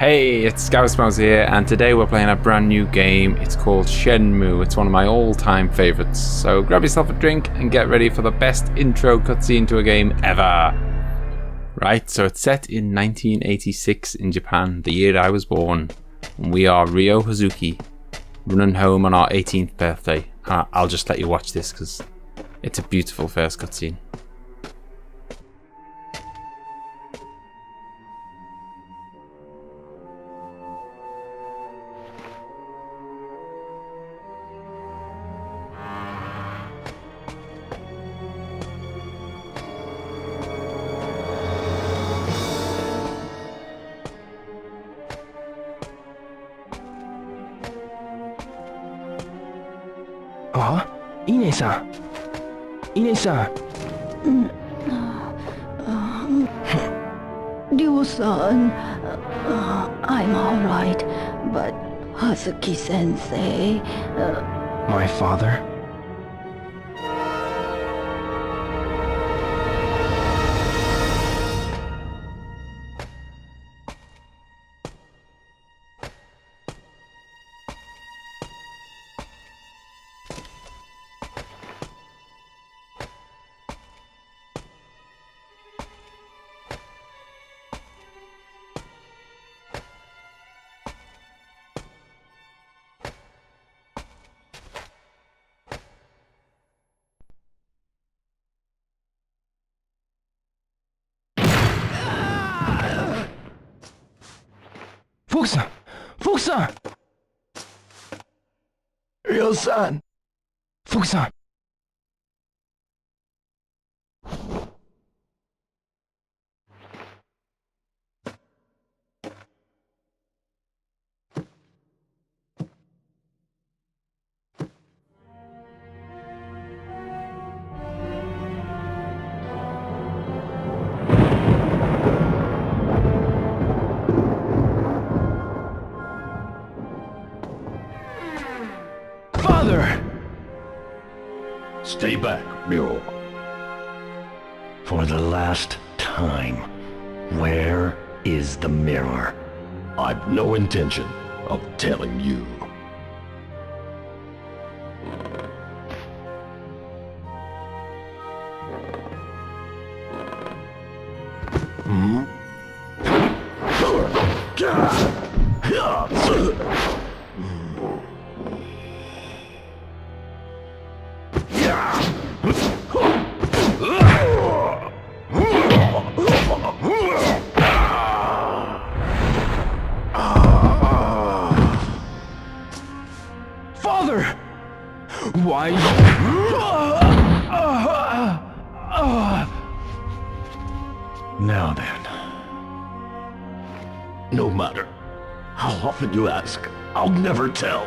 Hey, it's ScouseMouse here, and today we're playing a brand new game. It's called Shenmue. It's one of my all-time favourites. So grab yourself a drink and get ready for the best intro cutscene to a game ever. Right, so it's set in 1986 in Japan, the year I was born. And we are Ryo Hazuki, running home on our 18th birthday. I'll just let you watch this because it's a beautiful first cutscene. Ine-san. Ine-san. Ryo-san, I'm alright, but Hazuki-sensei... My father? Fukusan! Fukusan! Ryo-san! Fukusan! Stay back, Ryo. For the last time, where is the mirror? I've no intention of telling you. Why? Now then. No matter how often you ask, I'll never tell.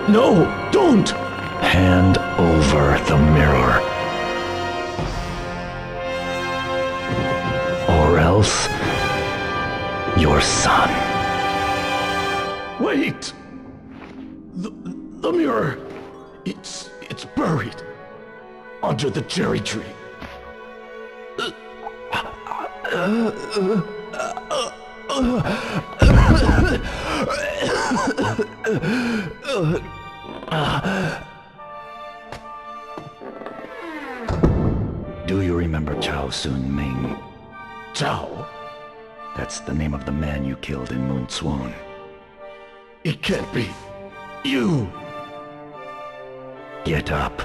No, don't! Hand over the mirror. Or else, your son. Wait! The mirror, it's buried under the cherry tree. Do you remember Chao Sun-Ming? Chao? That's the name of the man you killed in Moon Swoon. It can't be. You! Get up.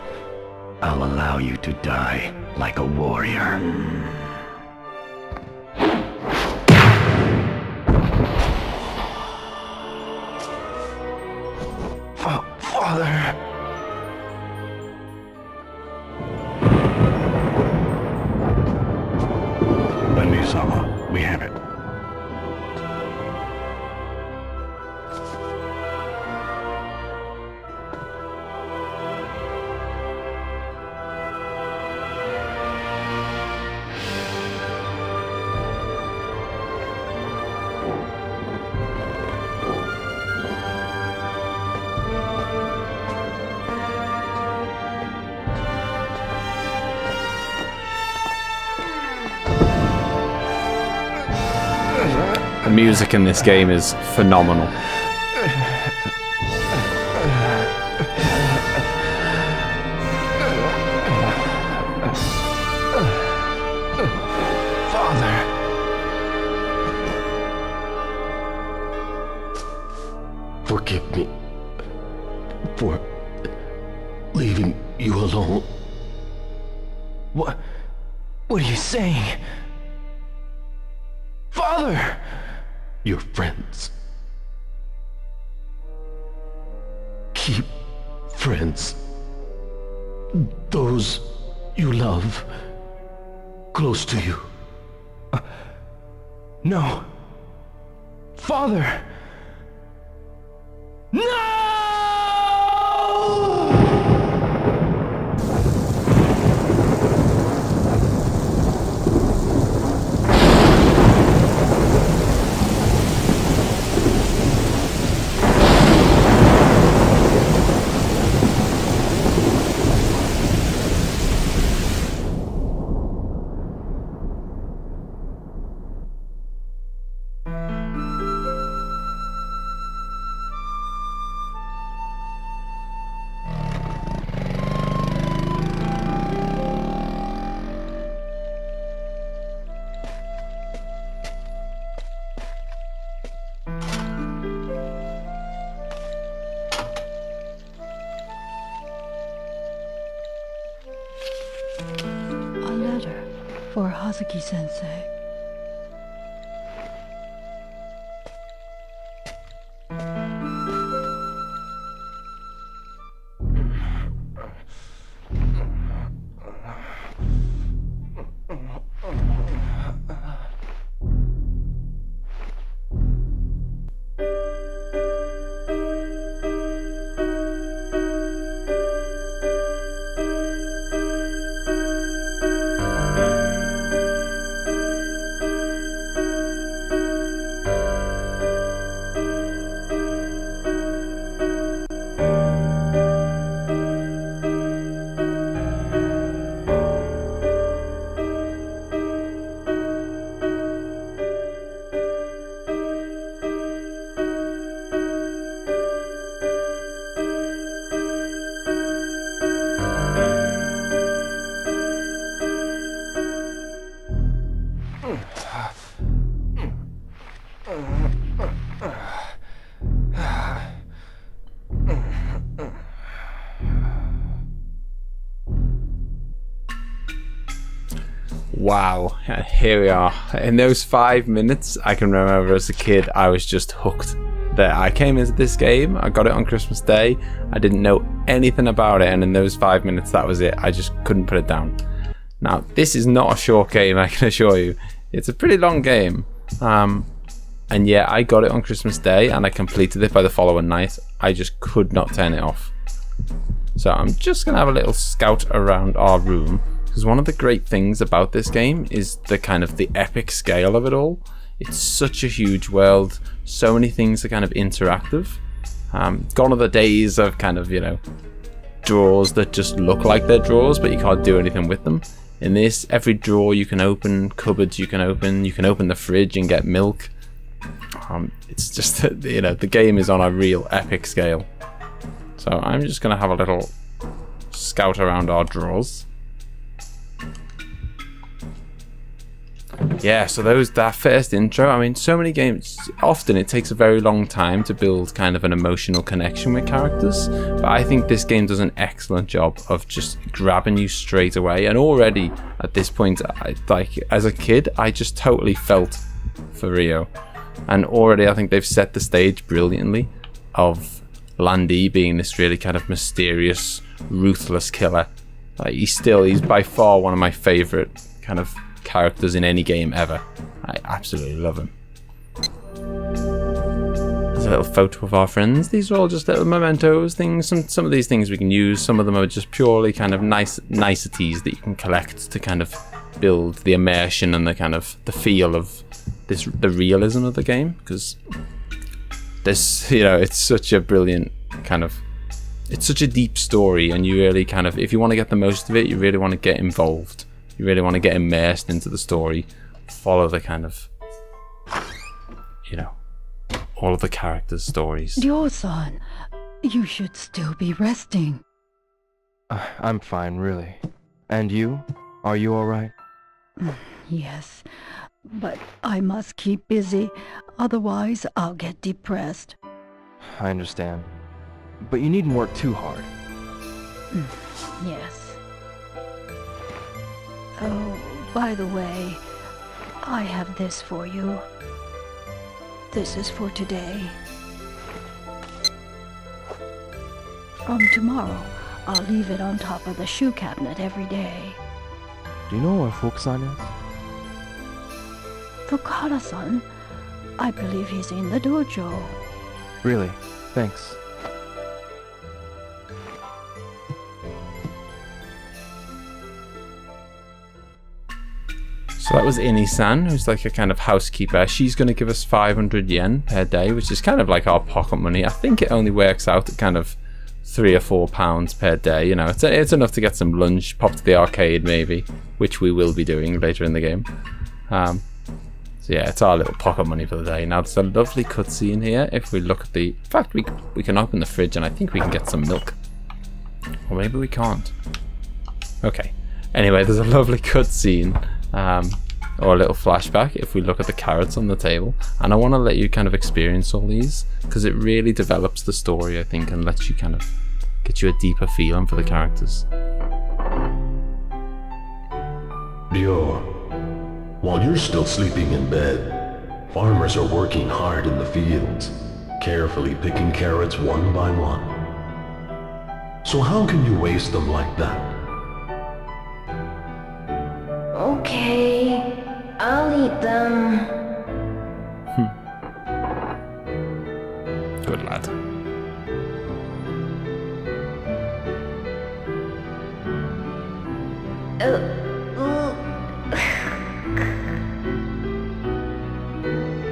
I'll allow you to die like a warrior. Father... Benny-sama, we have it. The music in this game is phenomenal. Forgive me for leaving you alone. What are you saying? Father! Your friends. Keep friends. Those you love close to you. No. Father! No! For Hazuki-sensei. Wow, here we are. In those 5 minutes, I can remember as a kid, I was just hooked. That I came into this game, I got it on Christmas Day, I didn't know anything about it, and in those 5 minutes, that was it. I just couldn't put it down. Now, this is not a short game, I can assure you. It's a pretty long game. And yeah, I got it on Christmas Day, and I completed it by the following night. I just could not turn it off. So I'm just going to have a little scout around our room. Because one of the great things about this game is the kind of the epic scale of it all. It's such a huge world. So many things are kind of interactive. Gone are the days of kind of, you know, drawers that just look like they're drawers, but you can't do anything with them. In this, every drawer you can open, cupboards you can open the fridge and get milk. It's just that, you know, the game is on a real epic scale. So I'm just going to have a little scout around our drawers. Yeah, so that first intro, I mean, so many games, often it takes a very long time to build kind of an emotional connection with characters, but I think this game does an excellent job of just grabbing you straight away, and already at this point, like as a kid, I just totally felt for Ryo, and already I think they've set the stage brilliantly of Landy being this really kind of mysterious, ruthless killer. Like he's by far one of my favourite kind of characters in any game ever. I absolutely love him. There's a little photo of our friends. These are all just little mementos, things. Some of these things we can use. Some of them are just purely kind of niceties that you can collect to kind of build the immersion and the kind of the feel of the realism of the game. Because this, you know, it's such a brilliant kind of, it's such a deep story, and you really kind of, if you want to get the most of it, you really want to get involved. You really want to get immersed into the story, follow the kind of you know, all of the characters' stories. Ryo-san, you should still be resting. I'm fine, really. And you? Are you alright? Yes, but I must keep busy, otherwise I'll get depressed. I understand. But you needn't work too hard. Yes. Oh, by the way, I have this for you. This is for today. Tomorrow, I'll leave it on top of the shoe cabinet every day. Do you know where Fukusan is? Fukara-san, I believe he's in the dojo. Really? Thanks. So that was Ini-san, who's like a kind of housekeeper. She's going to give us 500 yen per day, which is kind of like our pocket money. I think it only works out at kind of £3 or £4 per day. You know, it's enough to get some lunch, pop to the arcade maybe, which we will be doing later in the game. So yeah, it's our little pocket money for the day. Now there's a lovely cutscene here. If we look at the... In fact, we can open the fridge and I think we can get some milk. Or maybe we can't. Okay. Anyway, there's a lovely cutscene. Or a little flashback if we look at the carrots on the table, and I want to let you kind of experience all these because it really develops the story, I think, and lets you kind of get you a deeper feeling for the characters. Ryo, while you're still sleeping in bed, farmers are working hard in the fields, carefully picking carrots one by one. So how can you waste them like that? Okay, I'll eat them. Good lad.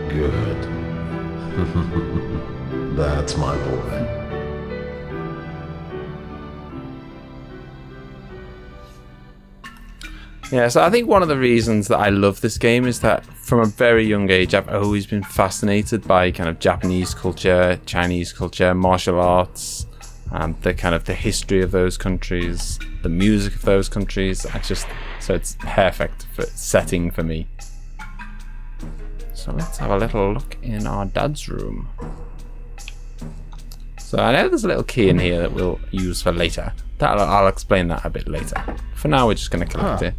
Good. That's my boy. Yeah, so I think one of the reasons that I love this game is that from a very young age I've always been fascinated by kind of Japanese culture, Chinese culture, martial arts, the kind of the history of those countries, the music of those countries. So it's perfect for setting for me. So let's have a little look in our dad's room. So I know there's a little key in here that we'll use for later. I'll explain that a bit later. For now we're just going to collect it.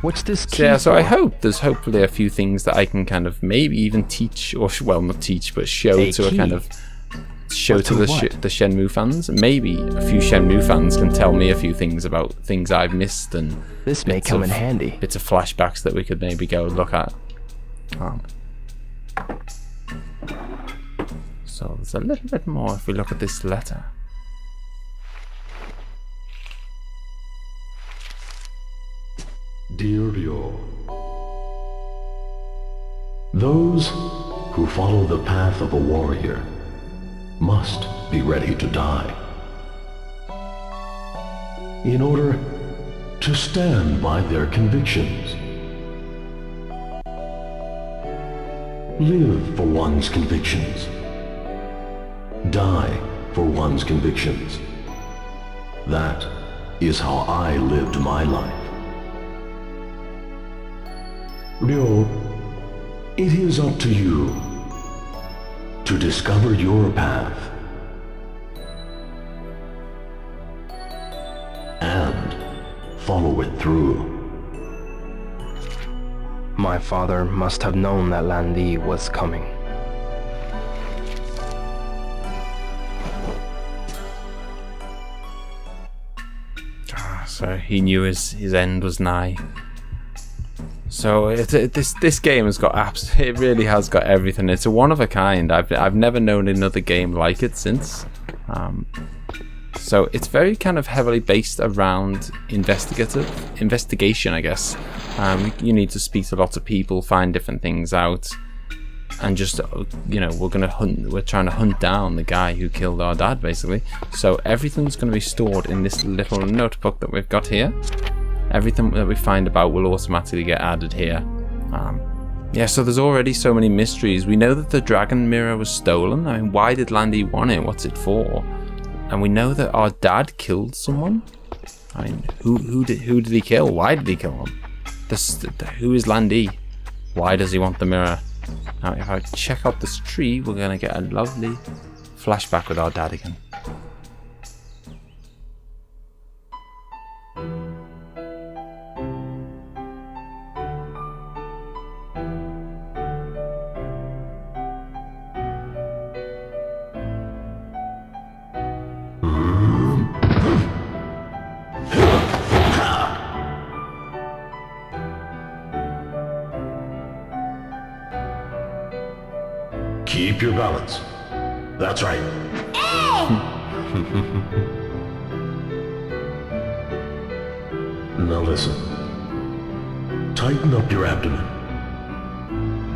What's this key So yeah, so I for? hope there's hopefully a few things that I can kind of maybe even teach, or well, not teach, but show A to a key? kind of show But to to the what? the Shenmue fans. Maybe a few Shenmue fans can tell me a few things about things I've missed and This may bits come of- in handy. bits of flashbacks that we could maybe go look at. So there's a little bit more if we look at this letter. Dear Ryo, those who follow the path of a warrior must be ready to die. In order to stand by their convictions. Live for one's convictions. Die for one's convictions. That is how I lived my life. Ryo, it is up to you to discover your path and follow it through. My father must have known that Lan Li was coming. So he knew his end was nigh. So this game has got apps. It really has got everything. It's a one of a kind. I've never known another game like it since. So it's very kind of heavily based around investigation, I guess. You need to speak to lots of people, find different things out, and just we're trying to hunt down the guy who killed our dad, basically. So everything's going to be stored in this little notebook that we've got here. Everything that we find about will automatically get added here. Yeah, so there's already so many mysteries. We know that the dragon mirror was stolen. I mean, why did Landy want it? What's it for? And we know that our dad killed someone. I mean, who did he kill? Why did he kill him? Who is Landy? Why does he want the mirror? Now, if I check out this tree, we're going to get a lovely flashback with our dad again. Keep your balance. That's right. Now listen. Tighten up your abdomen.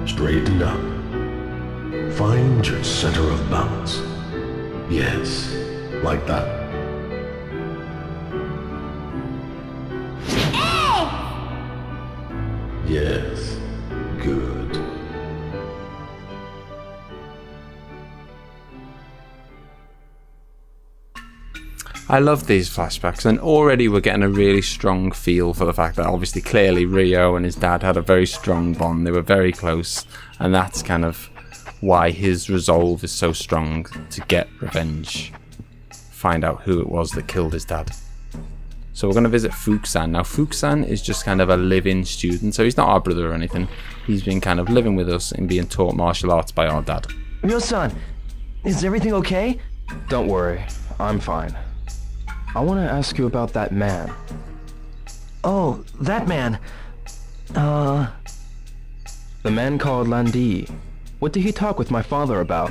Straighten up. Find your center of balance. Yes, like that. Yes, good. I love these flashbacks, and already we're getting a really strong feel for the fact that obviously clearly Ryo and his dad had a very strong bond. They were very close, and that's kind of why his resolve is so strong to get revenge. Find out who it was that killed his dad. So we're going to visit Fukusan. Now Fukusan is just kind of a live-in student, so he's not our brother or anything. He's been kind of living with us and being taught martial arts by our dad. Ryo-san, is everything okay? Don't worry, I'm fine. I want to ask you about that man. Oh, that man. The man called Landy. What did he talk with my father about?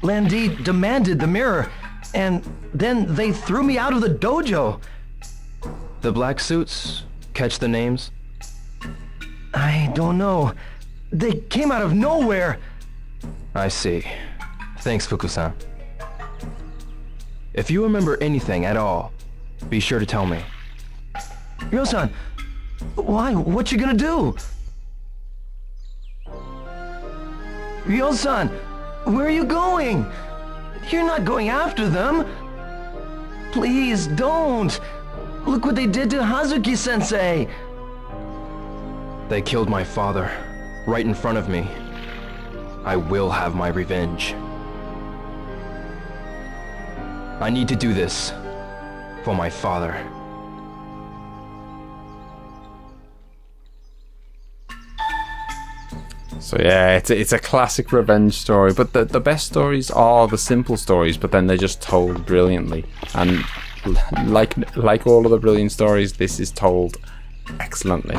Landy demanded the mirror, and then they threw me out of the dojo. The black suits? Catch the names? I don't know. They came out of nowhere. I see. Thanks, Fukusan. If you remember anything at all, be sure to tell me. Ryo-san, why? What you gonna do? Ryo-san, where are you going? You're not going after them. Please don't. Look what they did to Hazuki-sensei. They killed my father, right in front of me. I will have my revenge. I need to do this for my father. So yeah, it's a classic revenge story, but the best stories are the simple stories, but then they're just told brilliantly. And like all of the brilliant stories, this is told excellently.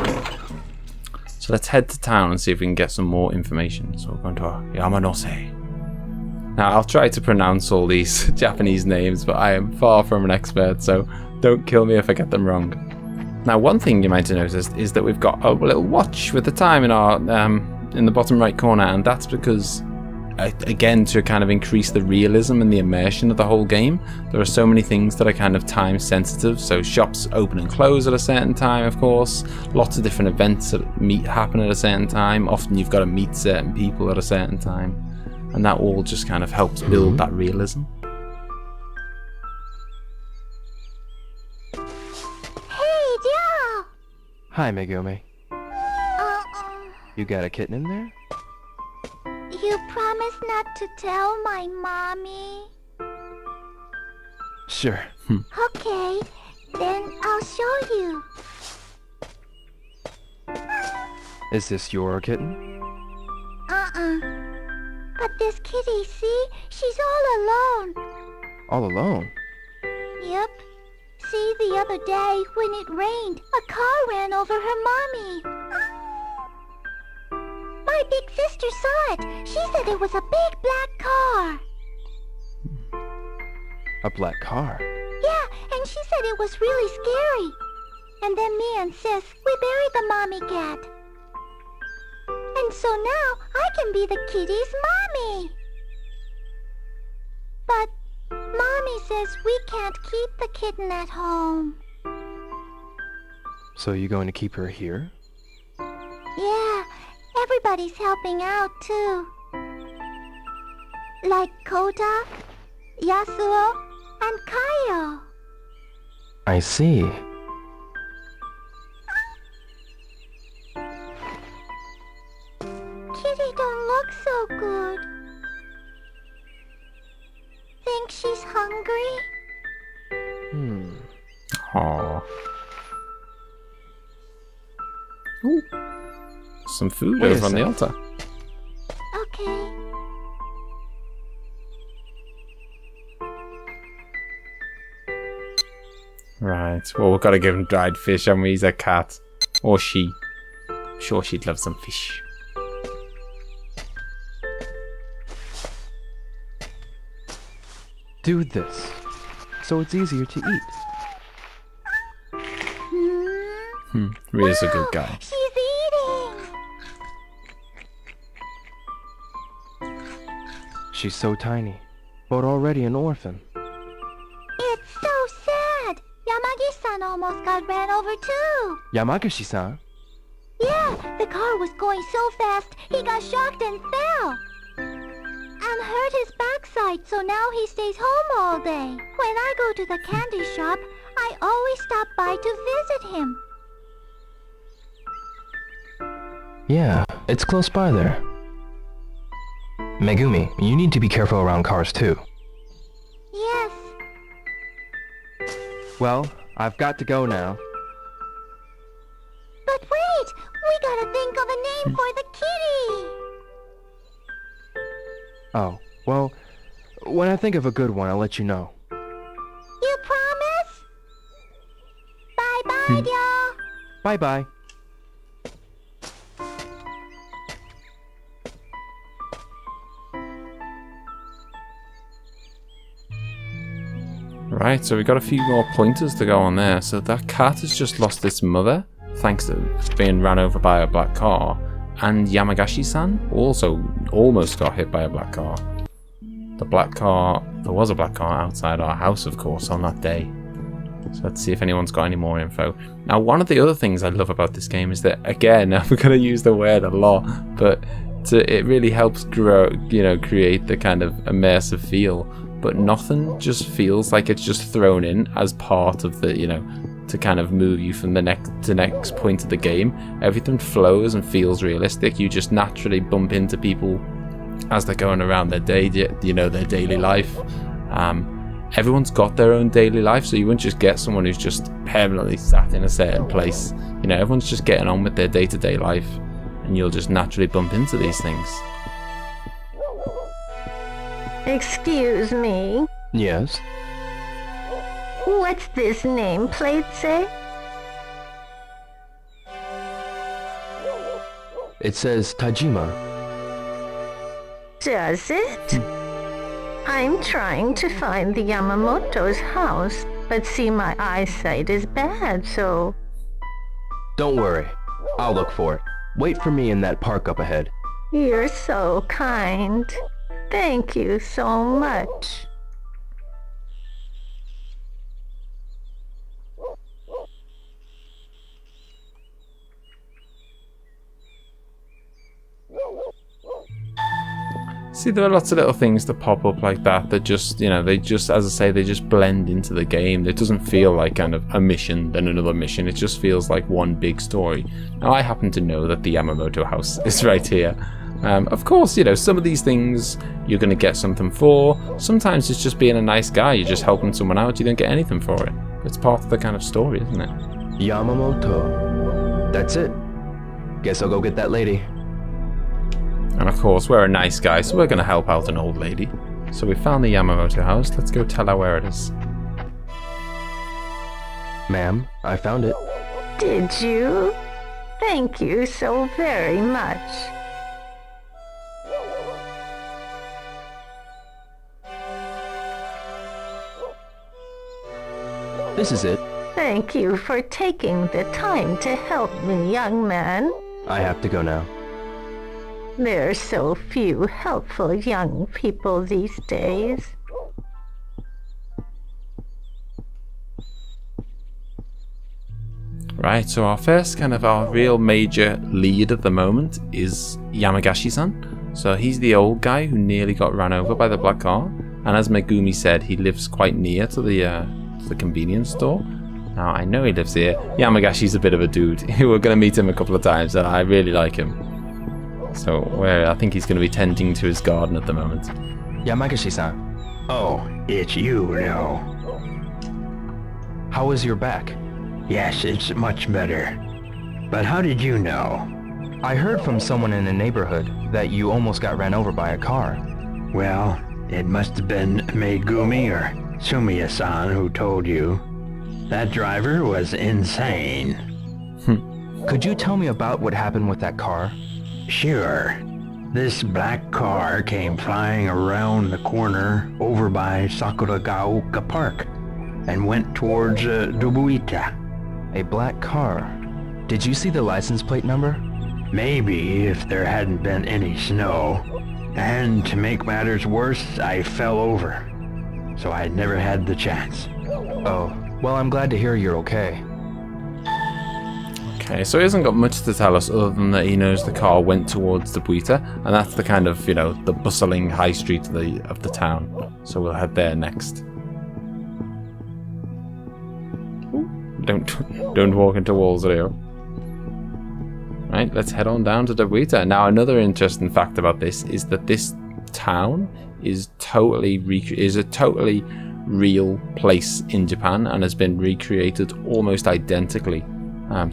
So let's head to town and see if we can get some more information. So we're going to Yamanose. Now, I'll try to pronounce all these Japanese names, but I am far from an expert, so don't kill me if I get them wrong. Now, one thing you might have noticed is that we've got a little watch with the time in our in the bottom right corner, and that's because, again, to kind of increase the realism and the immersion of the whole game, there are so many things that are kind of time sensitive. So shops open and close at a certain time, of course. Lots of different events that happen at a certain time. Often you've got to meet certain people at a certain time. And that all just kind of helps build that realism. Hey, Joe! Hi, Megumi. You got a kitten in there? You promised not to tell my mommy? Sure. Okay, then I'll show you. Is this your kitten? But this kitty, see? She's all alone. All alone? Yep. See, the other day, when it rained, a car ran over her mommy. My big sister saw it. She said it was a big black car. A black car? Yeah, and she said it was really scary. And then me and Sis, we buried the mommy cat. And so now, I can be the kitty's mommy. But Mommy says we can't keep the kitten at home. So you going to keep her here? Yeah, everybody's helping out too. Like Kota, Yasuo, and Kaio. I see. Kitty don't look so good. Think she's hungry? Aww. Ooh. Some food over on the altar. Okay. Right, well, we've got to give him dried fish, and he's a cat. Or she. I'm sure she'd love some fish. Do this, so it's easier to eat. Ryo's a good guy. She's eating. She's so tiny, but already an orphan. It's so sad. Yamagi-san almost got ran over too. Yamagashi-San? Yeah, the car was going so fast, he got shocked and fell. And hurt his backside, so now he stays home all day. When I go to the candy shop, I always stop by to visit him. Yeah, it's close by there. Megumi, you need to be careful around cars too. Yes. Well, I've got to go now. But wait! We gotta think of a name for the kitty! Oh, well, when I think of a good one, I'll let you know. You promise? Bye-bye, y'all! Bye-bye. Right, so we've got a few more pointers to go on there. So that cat has just lost its mother, thanks to being ran over by a black car. And Yamagashi-san also almost got hit by a black car. The black car, there was a black car outside our house, of course, on that day. So let's see if anyone's got any more info. Now, one of the other things I love about this game is that, again, I'm going to use the word a lot, but it really helps create the kind of immersive feel. But nothing just feels like it's just thrown in as part of the, to kind of move you from the next point of the game. Everything flows and feels realistic. You just naturally bump into people as they're going around their day, their daily life. Everyone's got their own daily life, so you wouldn't just get someone who's just permanently sat in a certain place. Everyone's just getting on with their day-to-day life, and you'll just naturally bump into these things. Excuse me. Yes? What's this nameplate say? It says Tajima. Does it? I'm trying to find the Yamamoto's house, but see, my eyesight is bad, so... Don't worry. I'll look for it. Wait for me in that park up ahead. You're so kind. Thank you so much. See, there are lots of little things that pop up like that just, they just, as I say, they just blend into the game. It doesn't feel like kind of a mission, then another mission. It just feels like one big story. Now, I happen to know that the Yamamoto house is right here. Of course, some of these things you're going to get something for. Sometimes it's just being a nice guy. You're just helping someone out. You don't get anything for it. It's part of the kind of story, isn't it? Yamamoto. That's it. Guess I'll go get that lady. And of course, we're a nice guy, so we're going to help out an old lady. So we found the Yamamoto house. Let's go tell her where it is. Ma'am, I found it. Did you? Thank you so very much. This is it. Thank you for taking the time to help me, young man. I have to go now. There are so few helpful young people these days. Right, so our real major lead at the moment is Yamagashi-San. So he's the old guy who nearly got run over by the black car. And as Megumi said, he lives quite near to the convenience store. Now, I know he lives here. Yamagashi's a bit of a dude. We're going to meet him a couple of times, and I really like him. So, I think he's going to be tending to his garden at the moment. Yamagashi-san, Oh, it's you, Ryo. how is your back? Yes, it's much better. But how did you know? I heard from someone in the neighborhood that you almost got ran over by a car. Well, it must have been Megumi or Sumiya-san who told you. That driver was insane. Could you tell me about what happened with that car? Sure. This black car came flying around the corner over by Sakuragaoka Park and went towards Dobuita. A black car. Did you see the license plate number? Maybe if there hadn't been any snow. And to make matters worse, I fell over. So I never had the chance. Oh, well, I'm glad to hear you're okay. Okay, so he hasn't got much to tell us other than that he knows the car went towards the Buita, and that's the kind of, the bustling high street of the town. So we'll head there next. Ooh, don't walk into walls, Ryo. Right, let's head on down to the Buita. Now, another interesting fact about this is that this town is a totally real place in Japan and has been recreated almost identically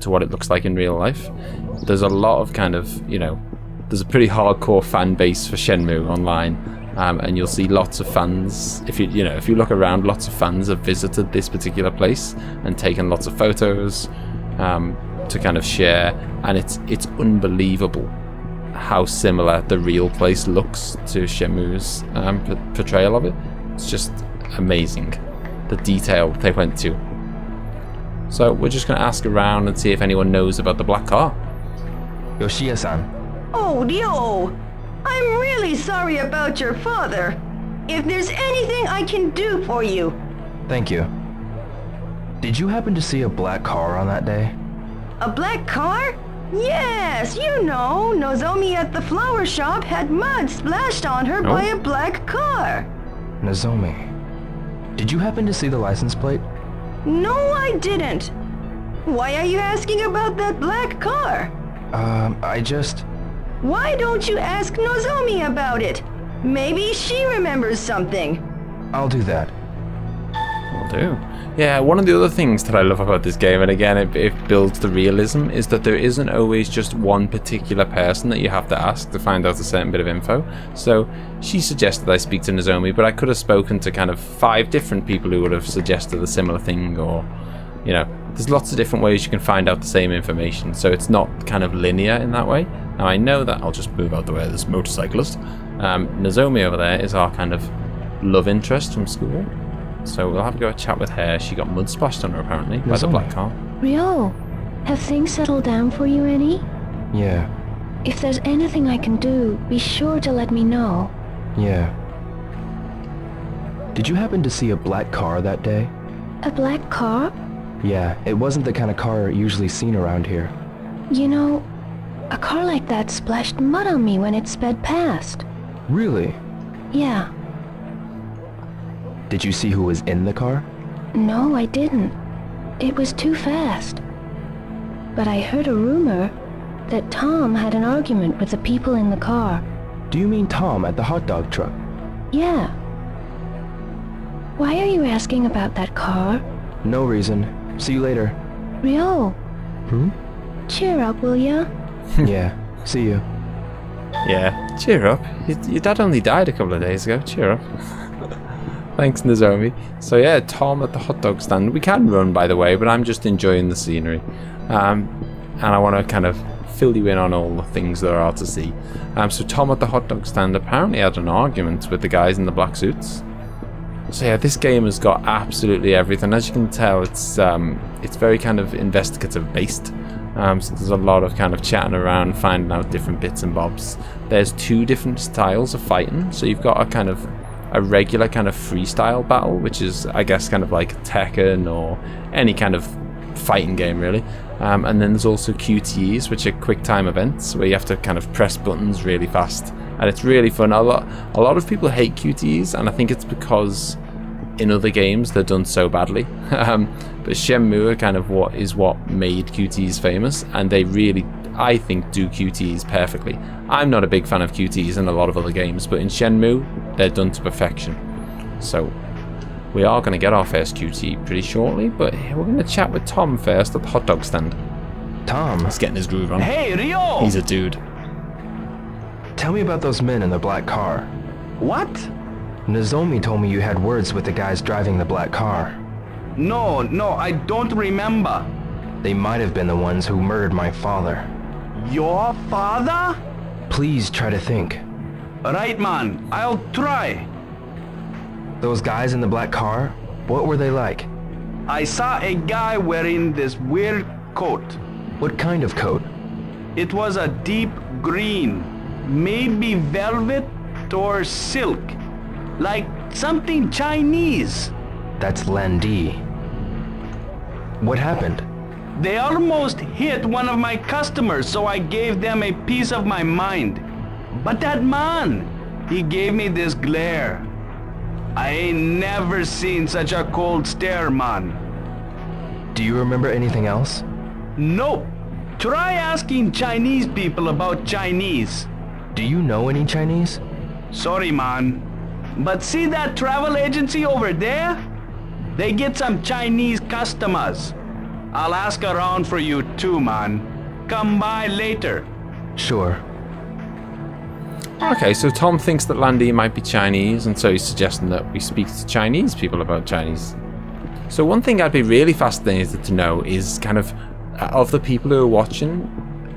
to what it looks like in real life. There's a lot of there's a pretty hardcore fan base for Shenmue online, and you'll see lots of fans. If you look around, lots of fans have visited this particular place and taken lots of photos to kind of share, and it's unbelievable how similar the real place looks to Shenmue's portrayal of it. It's just amazing, the detail they went to. So we're just going to ask around and see if anyone knows about the black car. Yoshiya-san. Oh, Ryo! I'm really sorry about your father. If there's anything I can do for you... Thank you. Did you happen to see a black car on that day? A black car? Yes, Nozomi at the flower shop had mud splashed on her by a black car. Nozomi. Did you happen to see the license plate? No, I didn't. Why are you asking about that black car? Why don't you ask Nozomi about it? Maybe she remembers something. I'll do that. Will do. Yeah, one of the other things that I love about this game, and again, it builds the realism, is that there isn't always just one particular person that you have to ask to find out a certain bit of info. So she suggested I speak to Nozomi, but I could have spoken to kind of 5 different people who would have suggested a similar thing, or, there's lots of different ways you can find out the same information. So it's not kind of linear in that way. Now I know that I'll just move out the way of this motorcyclist. Nozomi over there is our kind of love interest from school. So we'll have to go chat with her. She got mud splashed on her apparently by the black car. Ryo, have things settled down for you any? Yeah. If there's anything I can do, be sure to let me know. Yeah. Did you happen to see a black car that day? A black car? Yeah, it wasn't the kind of car usually seen around here. A car like that splashed mud on me when it sped past. Really? Yeah. Did you see who was in the car? No, I didn't. It was too fast. But I heard a rumor that Tom had an argument with the people in the car. Do you mean Tom at the hot dog truck? Yeah. Why are you asking about that car? No reason. See you later. Ryo. Cheer up, will ya? Yeah, see you. Yeah, cheer up. Your dad only died a couple of days ago. Cheer up. Thanks, Nozomi. So yeah, Tom at the hot dog stand. We can run, by the way, but I'm just enjoying the scenery. And I want to kind of fill you in on all the things there are to see. So Tom at the hot dog stand apparently had an argument with the guys in the black suits. So yeah, this game has got absolutely everything. As you can tell, it's very kind of investigative based. So there's a lot of kind of chatting around, finding out different bits and bobs. There's 2 different styles of fighting. So you've got a regular kind of freestyle battle, which is, I guess, kind of like Tekken or any kind of fighting game really. And then there's also QTEs, which are quick time events where you have to kind of press buttons really fast, and it's really fun. A lot of people hate QTEs, and I think it's because in other games they're done so badly. But Shenmue are kind of what made QTEs famous, and they really, I think, do QTEs perfectly. I'm not a big fan of QTEs in a lot of other games, but in Shenmue they're done to perfection. So we are going to get our first QTE pretty shortly, but we're going to chat with Tom first at the hot dog stand. Tom, He's getting his groove on. Hey, Ryo! He's a dude. tell me about those men in the black car. What? Nozomi told me you had words with the guys driving the black car. No, I don't remember. They might have been the ones who murdered my father. Your father? Please try to think. Right, man. I'll try. Those guys in the black car, what were they like? I saw a guy wearing this weird coat. What kind of coat? It was a deep green, maybe velvet or silk, like something Chinese. That's Landi. What happened? They almost hit one of my customers, so I gave them a piece of my mind. But that man, he gave me this glare. I ain't never seen such a cold stare, man. Do you remember anything else? Nope. Try asking Chinese people about Chinese. Do you know any Chinese? Sorry, man. But see that travel agency over there? They get some Chinese customers. I'll ask around for you too, man. Come by later. Sure. Okay, so Tom thinks that Landy might be Chinese, and so he's suggesting that we speak to Chinese people about Chinese. So one thing I'd be really fascinated to know is kind of the people who are watching,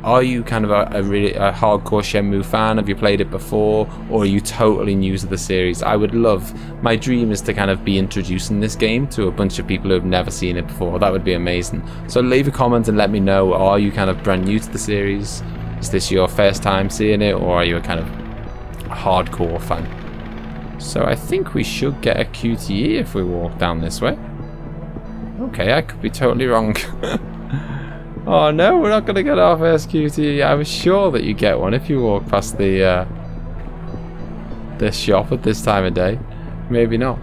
are you kind of a really hardcore Shenmue fan? Have you played it before, or are you totally new to the series? I would love, my dream is to kind of be introducing this game to a bunch of people who have never seen it before. That would be amazing. So leave a comment and let me know, are you kind of brand new to the series? Is this your first time seeing it, or are you a kind of hardcore fan? So I think we should get a QTE if we walk down this way. Okay, I could be totally wrong. Oh no, we're not going to get our first QTE. I was sure that you get one if you walk past the this shop at this time of day. Maybe not.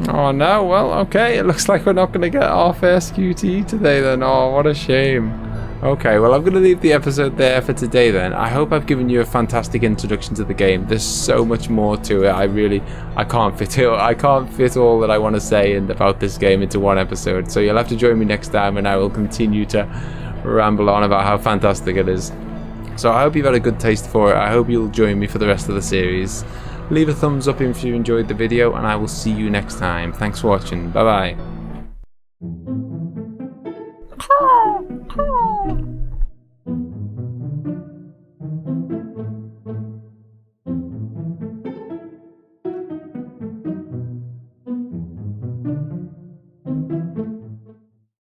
Oh no, well, okay, it looks like we're not going to get our first QTE today then. Oh, what a shame. Okay, well, I'm going to leave the episode there for today then. I hope I've given you a fantastic introduction to the game. There's so much more to it. I can't fit all that I want to say about this game into one episode. So you'll have to join me next time, and I will continue to ramble on about how fantastic it is. So I hope you've had a good taste for it. I hope you'll join me for the rest of the series. Leave a thumbs up if you enjoyed the video, and I will see you next time. Thanks for watching. Bye bye.